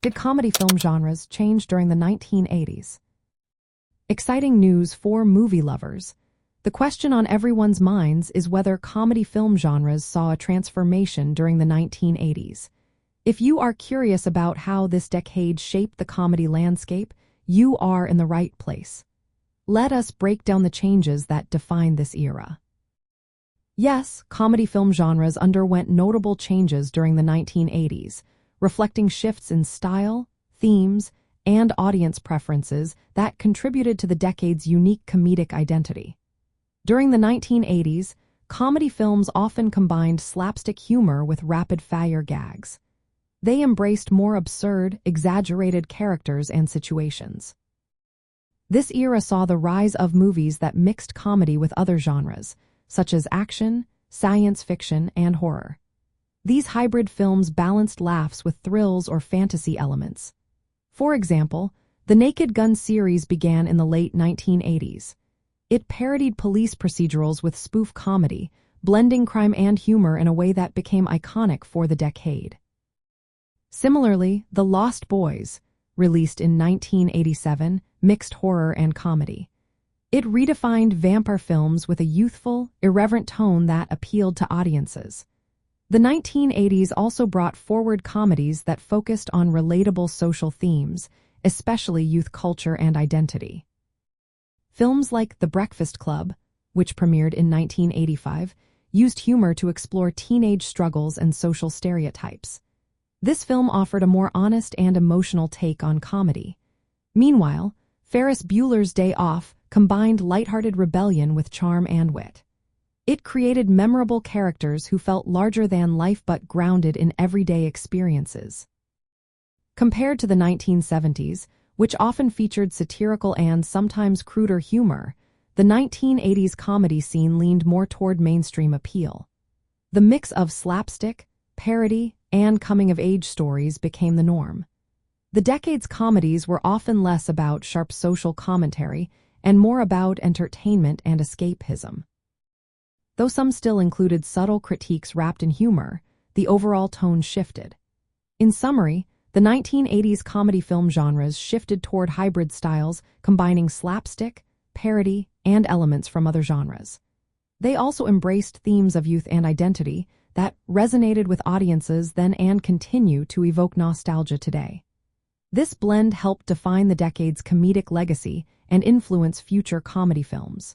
Did comedy film genres change during the 1980s? Exciting news for movie lovers. The question on everyone's minds is whether comedy film genres saw a transformation during the 1980s. If you are curious about how this decade shaped the comedy landscape, you are in the right place. Let us break down the changes that defined this era. Yes, comedy film genres underwent notable changes during the 1980s, reflecting shifts in style, themes, and audience preferences that contributed to the decade's unique comedic identity. During the 1980s, comedy films often combined slapstick humor with rapid-fire gags. They embraced more absurd, exaggerated characters and situations. This era saw the rise of movies that mixed comedy with other genres, such as action, science fiction, and horror. These hybrid films balanced laughs with thrills or fantasy elements. For example, the Naked Gun series began in the late 1980s. It parodied police procedurals with spoof comedy, blending crime and humor in a way that became iconic for the decade. Similarly, The Lost Boys, released in 1987, mixed horror and comedy. It redefined vampire films with a youthful, irreverent tone that appealed to audiences. The 1980s also brought forward comedies that focused on relatable social themes, especially youth culture and identity. Films like The Breakfast Club, which premiered in 1985, used humor to explore teenage struggles and social stereotypes. This film offered a more honest and emotional take on comedy. Meanwhile, Ferris Bueller's Day Off combined lighthearted rebellion with charm and wit. It created memorable characters who felt larger than life but grounded in everyday experiences. Compared to the 1970s, which often featured satirical and sometimes cruder humor, the 1980s comedy scene leaned more toward mainstream appeal. The mix of slapstick, parody, and coming-of-age stories became the norm. The decade's comedies were often less about sharp social commentary and more about entertainment and escapism. Though some still included subtle critiques wrapped in humor, the overall tone shifted. In summary, the 1980s comedy film genres shifted toward hybrid styles combining slapstick, parody, and elements from other genres. They also embraced themes of youth and identity that resonated with audiences then and continue to evoke nostalgia today. This blend helped define the decade's comedic legacy and influence future comedy films.